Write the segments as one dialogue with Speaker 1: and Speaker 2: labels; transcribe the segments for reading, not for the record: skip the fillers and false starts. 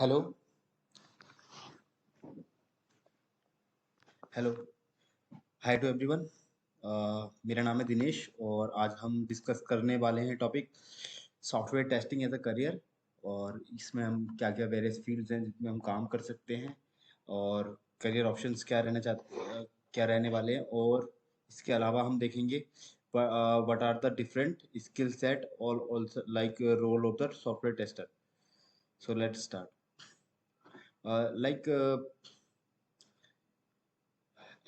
Speaker 1: Hello. Hello. Hi to everyone. मेरा नाम है दिनेश और आज हम डिस्कस करने वाले हैं topic software testing as a career. और इसमें हम क्या क्या वेरियस फील्ड्स हैं जिसमें हम काम कर सकते हैं और करियर ऑप्शंस क्या क्या रहने वाले हैं। और इसके अलावा हम देखेंगे what are the different skill set और also like role of the software tester. So let's start. Like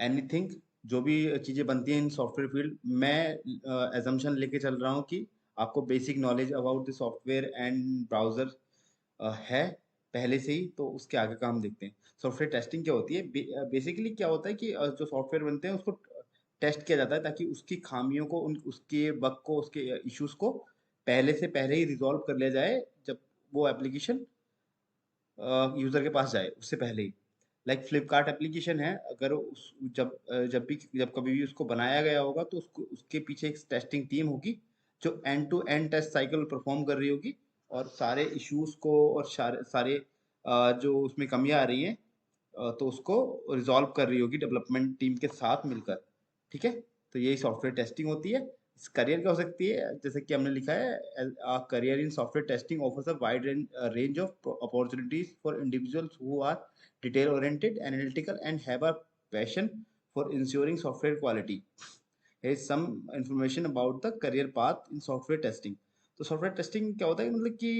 Speaker 1: anything, जो भी चीज़ें बनती हैं इन सॉफ्टवेयर फील्ड, मैं एजम्पशन लेके चल रहा हूँ कि आपको basic knowledge about the software and browser है पहले से ही। तो उसके आगे का हम देखते हैं। सॉफ्टवेयर टेस्टिंग क्या होती है? बेसिकली क्या होता है कि जो सॉफ्टवेयर बनते हैं उसको टेस्ट किया जाता है ताकि उसकी खामियों को, उन उसके बग को, उसके इश्यूज को पहले से पहले ही रिजॉल्व कर लिया जाए जब वो एप्लीकेशन यूजर के पास जाए उससे पहले ही। लाइक फ्लिपकार्ट एप्लीकेशन है, अगर जब कभी भी उसको बनाया गया होगा तो उसको उसके पीछे एक टेस्टिंग टीम होगी जो end to end test cycle perform कर रही होगी और सारे इश्यूज को और सारे जो उसमें कमियां आ रही हैं तो उसको रिजॉल्व कर रही होगी डेवलपमेंट टीम के साथ मिलकर। ठीक है, तो यही सॉफ्टवेयर टेस्टिंग होती है। इस करियर क्या हो सकती है, जैसे कि हमने लिखा है, career in software testing offers a wide range of opportunities for individuals who are detail oriented, analytical and have a passion for ensuring software quality. Here is some information about the career path in software testing. तो software testing क्या होता है, मतलब कि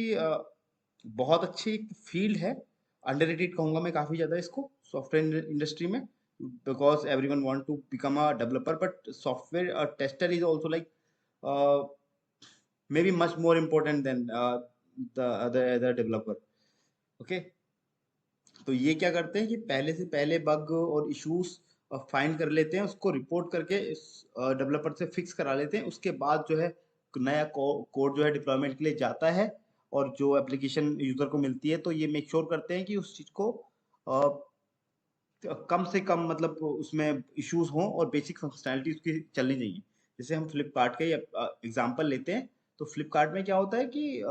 Speaker 1: बहुत अच्छी field है। Underrated कहूंगा मैं काफी ज्यादा इसको सॉफ्टवेयर इंडस्ट्री में, because everyone want to become a developer, but software tester is also like may be much more important than the other developer. Okay, तो ये क्या करते हैं कि पहले से पहले बग और इश्यूज फाइंड कर लेते हैं, उसको रिपोर्ट करके डेवलपर से फिक्स करा लेते हैं। उसके बाद जो है नया कोड जो है डिप्लॉयमेंट के लिए जाता है और जो एप्लीकेशन यूजर को मिलती है, तो ये मेक श्योर करते हैं कि उस चीज को कम से कम, मतलब उसमें इश्यूज हों और बेसिक फंक्शनैलिटी उसकी चलनी चाहिए। जैसे हम फ्लिपकार्ट का एग्जांपल लेते हैं, तो फ्लिपकार्ट में क्या होता है कि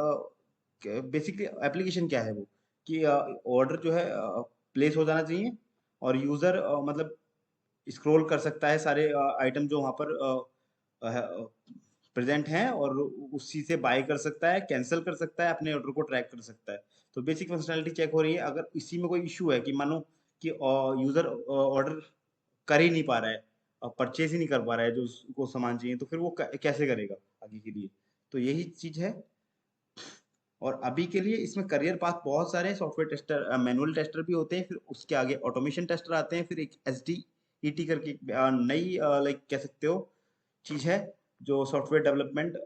Speaker 1: बेसिकली एप्लीकेशन क्या है वो, कि ऑर्डर जो है प्लेस हो जाना चाहिए और यूजर मतलब स्क्रॉल कर सकता है सारे आइटम जो वहाँ पर प्रेजेंट हैं और उसी से बाय कर सकता है, कैंसिल कर सकता है, अपने ऑर्डर को ट्रैक कर सकता है। तो बेसिक फंक्शनैलिटी चेक हो रही है। अगर इसी में कोई इशू है कि मानो कि यूजर ऑर्डर कर ही नहीं पा रहा है, परचेज ही नहीं कर पा रहा है जो उसको सामान चाहिए, तो फिर वो कैसे करेगा आगे के लिए। तो यही चीज है। और अभी के लिए इसमें करियर पाथ बहुत सारे हैं। सॉफ्टवेयर टेस्टर, मैनुअल टेस्टर भी होते हैं, फिर उसके आगे ऑटोमेशन टेस्टर आते हैं, फिर एक एस डी ई टी करके नई लाइक कह सकते हो चीज है, जो सॉफ्टवेयर डेवलपमेंट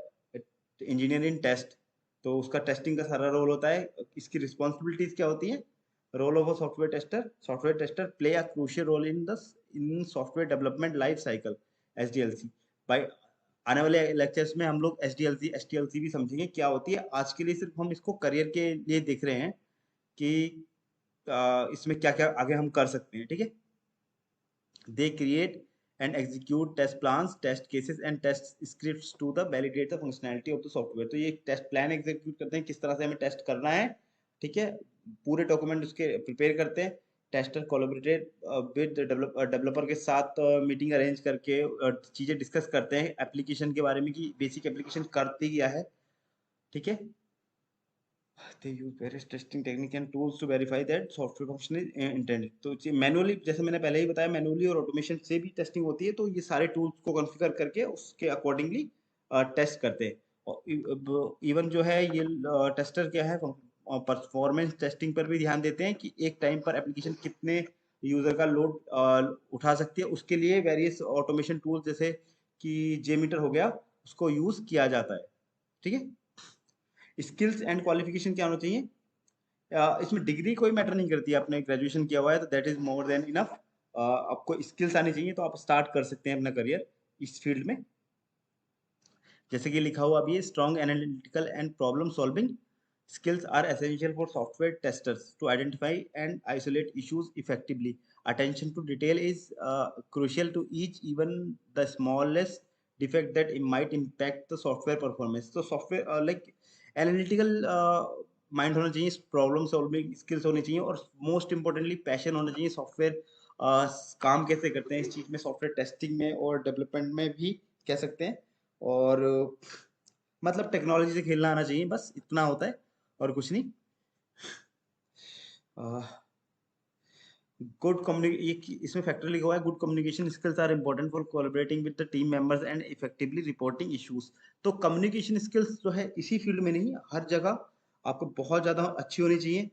Speaker 1: इंजीनियरिंग टेस्ट। तो उसका टेस्टिंग का सारा रोल होता है। इसकी रिस्पॉन्सिबिलिटीज क्या होती है? Role of a software tester play a crucial role in software development life cycle, S D L C. By आने वाले लेक्चर्स में हम लोग एस टी एल सी भी समझेंगे क्या होती है। आज के लिए सिर्फ हम इसको करियर के लिए देख रहे हैं कि इसमें क्या क्या आगे हम कर सकते हैं। ठीक है, they create and execute test plans, test cases and test scripts to the validate the functionality of the software. तो ये टेस्ट प्लान एग्जीक्यूट करते हैं, किस तरह से हमें टेस्ट करना है। ठीक है, पूरे डॉक्यूमेंट उसके प्रिपेयर करते हैं। टेस्टर कोलैबोरेटेड विद डेवलपर के साथ मीटिंग अरेंज करके चीजें डिस्कस करते हैं एप्लीकेशन के बारे में कि बेसिक एप्लीकेशन करती क्या है। ठीक है, they use various testing technique and tools to verify that software function is intended। तो मैनुअली, जैसे मैंने पहले ही बताया, मैनुअली और ऑटोमेशन से भी टेस्टिंग होती है। तो ये सारे टूल्स को कॉन्फ़िगर करके उसके अकॉर्डिंगली टेस्ट करते हैं। और इवन जो है ये टेस्टर क्या है, परफॉर्मेंस टेस्टिंग पर भी ध्यान देते हैं कि एक टाइम पर एप्लीकेशन कितने यूजर का लोड उठा सकती है। उसके लिए वेरियस ऑटोमेशन टूल्स जैसे कि जेमीटर हो गया, उसको यूज किया जाता है। ठीक है, स्किल्स एंड क्वालिफिकेशन क्या होना चाहिए? इसमें डिग्री कोई मैटर नहीं करती है। आपने ग्रेजुएशन किया हुआ है तो that is more than enough. आपको स्किल्स आनी चाहिए तो आप स्टार्ट कर सकते हैं अपना करियर इस फील्ड में। जैसे कि लिखा हुआ अभी, strong analytical and problem solving skills are essential for software testers to identify and isolate issues effectively. Attention to detail is crucial to each, even the smallest defect that it might impact the software performance. So software like analytical mind होना चाहिए, problem solving skills होनी चाहिए, और most importantly passion होना चाहिए software काम कैसे करते हैं इस चीज में, सॉफ्टवेयर टेस्टिंग में और डेवलपमेंट में भी कह सकते हैं। और मतलब टेक्नोलॉजी से खेलना आना चाहिए, बस इतना होता है और कुछ नहीं। गुड कम्युनिकेशन, इसमें फैक्टर लिखा हुआ है, good communication skills are important for collaborating with the team members and effectively reporting issues. तो कम्युनिकेशन स्किल्स जो है इसी फील्ड में नहीं, हर जगह आपको बहुत ज्यादा अच्छी होनी चाहिए।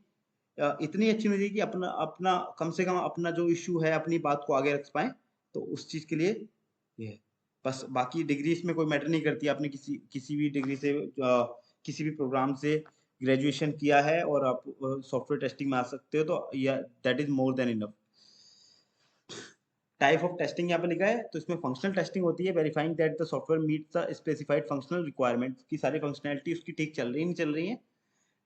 Speaker 1: इतनी अच्छी होनी चाहिए कि अपना अपना कम से कम अपना जो इश्यू है अपनी बात को आगे रख पाए, तो उस चीज के लिए ये है। बस बाकी डिग्री इसमें कोई मैटर नहीं करती, आपने किसी किसी भी डिग्री से किसी भी प्रोग्राम से ग्रेजुएशन किया है और आप सॉफ्टवेयर टेस्टिंग में आ सकते हो, तो या that is more than enough. Type of testing यहाँ पे लिखा है, तो इसमें फंक्शनल टेस्टिंग होती है, verifying that the software meets the specified functional requirement, की सारी फंक्शनैलिटी उसकी ठीक चल रही नहीं चल रही है।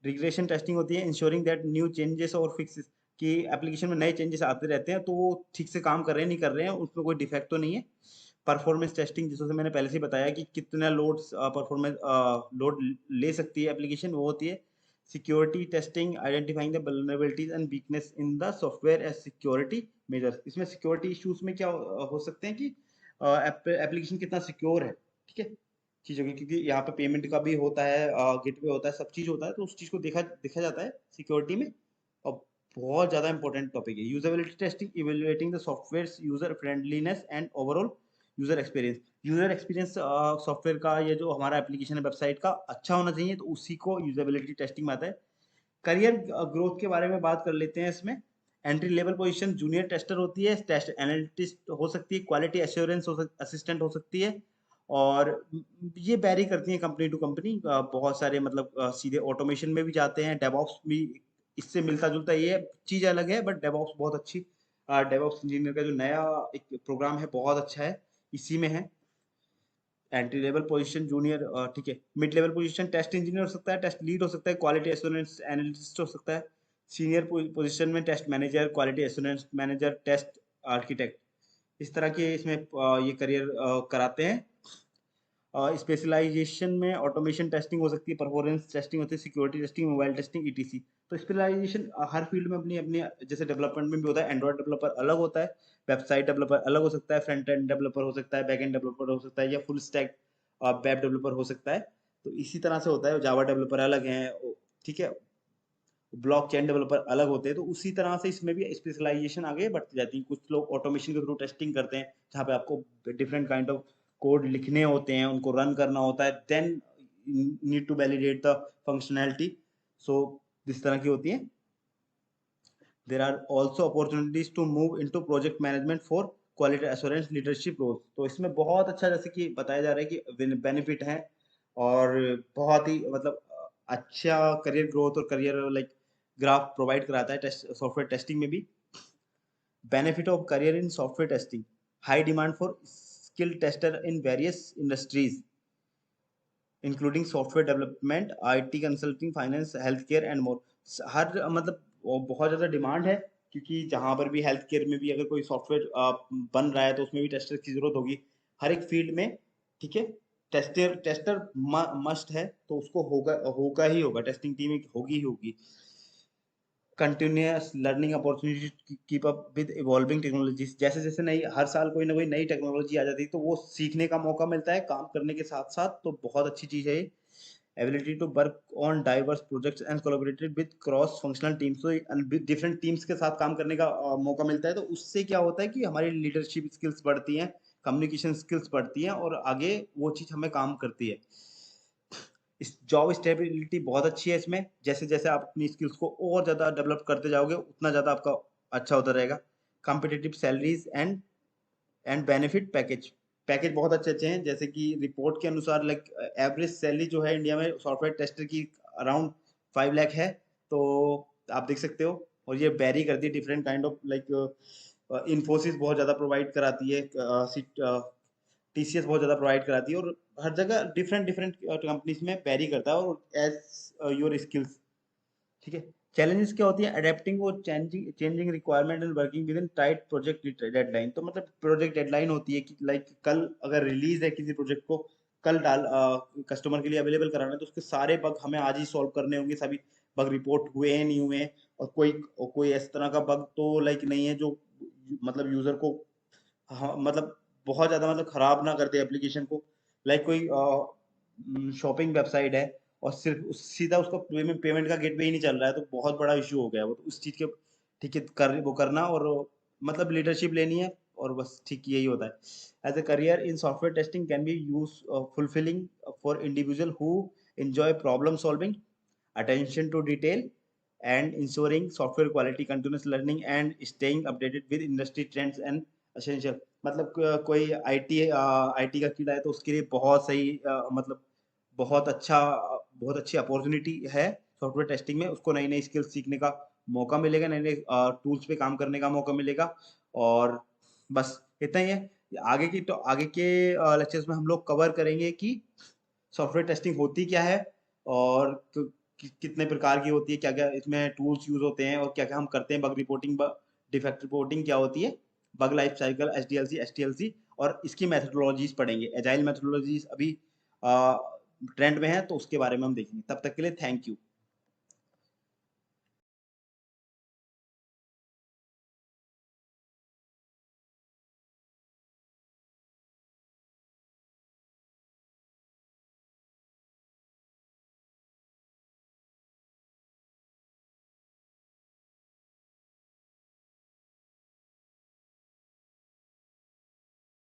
Speaker 1: रिग्रेशन टेस्टिंग होती है, इंश्योरिंग दैट न्यू चेंजेस और फिक्सेस, कि एप्लीकेशन में नए चेंजेस आते रहते हैं तो वो ठीक से काम कर रहे हैं नहीं कर रहे हैं, उसमें कोई डिफेक्ट तो नहीं है। परफॉर्मेंस टेस्टिंग, जैसे मैंने पहले से ही बताया कि कितना लोड परफॉर्मेंस लोड ले सकती है एप्लीकेशन, वो होती है। Security testing, identifying the vulnerabilities and weakness in the software as security measures. इसमें सिक्योरिटी इश्यूज में क्या हो सकते हैं कि एप्लीकेशन कितना सिक्योर है, ठीक है, चीज़ों की, क्योंकि यहाँ पे पेमेंट का भी होता है, गेटवे होता है, सब चीज़ होता है, तो उस चीज़ को देखा देखा जाता है सिक्योरिटी में। और बहुत ज़्यादा इंपॉर्टेंट टॉपिक है usability testing, evaluating the software user friendliness and overall user experience. User experience software का, ये जो हमारा एप्लीकेशन है वेबसाइट का अच्छा होना चाहिए, तो उसी को यूजेबिलिटी टेस्टिंग में आता है। करियर ग्रोथ के बारे में बात कर लेते हैं इसमें। Entry level position junior tester होती है, टेस्ट एनालिस्ट हो सकती है, क्वालिटी एश्योरेंस असिस्टेंट हो सकती है, और ये वेरी करती है कंपनी टू कंपनी। बहुत सारे मतलब सीधे ऑटोमेशन में भी जाते हैं, डेवऑप्स भी इससे मिलता जुलता, ये चीज अलग है, बट डेवऑप्स बहुत अच्छी, डेवऑप्स इंजीनियर का जो नया एक प्रोग्राम है बहुत अच्छा है, इसी में है। एंट्री लेवल पोजीशन जूनियर, ठीक है। Mid level position test engineer हो सकता है, टेस्ट लीड हो सकता है, क्वालिटी एश्योरेंस एनालिस्ट हो सकता है। सीनियर पोजीशन में test manager, quality assurance manager, test architect, इस तरह के इसमें ये करियर कराते हैं। स्पेशलाइजेशन में ऑटोमेशन टेस्टिंग हो सकती है, परफॉर्मेंस टेस्टिंग होती है, security testing, mobile testing, etc. तो स्पेशलाइजेशन हर फील्ड में अपनी अपनी, जैसे डेवलपमेंट में भी होता है, एंड्रॉइड डेवलपर अलग होता है, वेबसाइट डेवलपर अलग हो सकता है, फ्रंट एंड डेवलपर हो सकता है, बैक एंड डेवलपर हो सकता है, या फुल स्टैक वेब डेवलपर हो सकता है। तो इसी तरह से होता है, जावा डेवलपर अलग है, ठीक है, ब्लॉकचेन डेवलपर अलग होते हैं, तो उसी तरह से इसमें भी स्पेशलाइजेशन आगे बढ़ती जाती है। कुछ लोग ऑटोमेशन के थ्रू टेस्टिंग करते हैं, जहाँ पे आपको डिफरेंट काइंड ऑफ कोड लिखने होते हैं, उनको रन करना होता है, then need to validate the functionality. So इस तरह की होती है। There are also opportunities to move into project management for quality assurance leadership role. तो इसमें बहुत अच्छा, जैसे कि बताया जा रहा है कि बेनिफिट है, और बहुत ही मतलब अच्छा करियर ग्रोथ और करियर लाइक ग्राफ प्रोवाइड कराता है टेस्ट सॉफ्टवेयर टेस्टिंग में भी। Benefit of career in software testing, high demand for skill tester in various industries including software development, IT consulting, finance, health care and more. हर मतलब बहुत ज़्यादा demand है, क्योंकि जहाँ पर भी हेल्थ केयर में भी अगर कोई सॉफ्टवेयर बन रहा है, तो उसमें भी टेस्टर की जरूरत होगी, हर एक फील्ड में, ठीक है। टेस्टर टेस्टर मस्ट है, तो उसको होगा होगा ही होगा, टेस्टिंग टीम होगी ही होगी। Continuous learning opportunity, keep up with evolving technologies, जैसे जैसे नई हर साल कोई ना कोई नई टेक्नोलॉजी आ जाती है, तो वो सीखने का मौका मिलता है काम करने के साथ साथ, तो बहुत अच्छी चीज़ है ये। Ability to work on diverse projects and collaborated with cross functional teams, तो डिफरेंट टीम्स के साथ काम करने का मौका मिलता है, तो उससे क्या होता है कि हमारी लीडरशिप स्किल्स बढ़ती हैं, कम्युनिकेशन स्किल्स बढ़ती हैं, और आगे वो चीज़ हमें काम करती है। इस जॉब स्टेबिलिटी बहुत अच्छी है इसमें, जैसे जैसे आप अपनी स्किल्स को और ज़्यादा डेवलप करते जाओगे, उतना ज़्यादा आपका अच्छा होता रहेगा। Competitive salaries and benefit package, package बहुत अच्छे अच्छे हैं, जैसे कि रिपोर्ट के अनुसार लाइक एवरेज सैलरी जो है इंडिया में सॉफ्टवेयर टेस्टर की अराउंड 5 लाख है। तो आप देख सकते हो, और ये वेरी करती है different kind of like Infosys बहुत ज़्यादा प्रोवाइड कराती है, टीसीएस बहुत ज़्यादा प्रोवाइड कराती है, और हर जगह डिफरेंट डिफरेंट कंपनीज में वेरी करता है, और एज योर स्किल्स, ठीक है। चैलेंजेस क्या होती है, अडेप्टिंग और changing changing requirement and working with in tight project deadline. तो मतलब प्रोजेक्ट डेडलाइन होती है कि लाइक कल अगर रिलीज है किसी प्रोजेक्ट को, कल डाल कस्टमर के लिए अवेलेबल कराना है, तो उसके सारे बग हमें आज ही सॉल्व करने होंगे, सभी बग रिपोर्ट हुए हैं नहीं हुए हैं, और कोई इस तरह का बग तो लाइक नहीं है जो मतलब यूजर को, हाँ, मतलब बहुत ज्यादा मतलब खराब ना कर दे एप्लीकेशन को। लाइक कोई शॉपिंग वेबसाइट है और सिर्फ सीधा उसका पेमेंट पेमेंट का गेटवे ही नहीं चल रहा है, तो बहुत बड़ा इशू हो गया है वो, तो उस चीज के ठीक है कर वो करना, और मतलब लीडरशिप लेनी है, और बस ठीक यही होता है। As a career in software testing can be use fulfilling for individual who enjoy problem solving, attention to detail, and ensuring software quality, continuous learning, and staying updated with industry trends and essential। मतलब कोई IT IT का कीड़ा है तो उसके लिए बहुत सही मतलब बहुत अच्छी अपॉर्चुनिटी है सॉफ्टवेयर टेस्टिंग में। उसको नई नई स्किल्स सीखने का मौका मिलेगा, नए नए टूल्स पे काम करने का मौका मिलेगा। और बस इतना ही है। आगे के लेक्चर्स में हम लोग कवर करेंगे कि सॉफ्टवेयर टेस्टिंग होती क्या है, और कितने प्रकार की होती है, क्या क्या इसमें टूल्स यूज होते हैं, और क्या क्या हम करते हैं, बग रिपोर्टिंग, डिफेक्ट रिपोर्टिंग क्या होती है, बग लाइफ साइकिल, एसडीएलसी, और इसकी मेथडोलॉजीज पढ़ेंगे। एजाइल मेथडोलॉजीज अभी ट्रेंड में है, तो उसके बारे में हम देखेंगे। तब तक के लिए थैंक यू।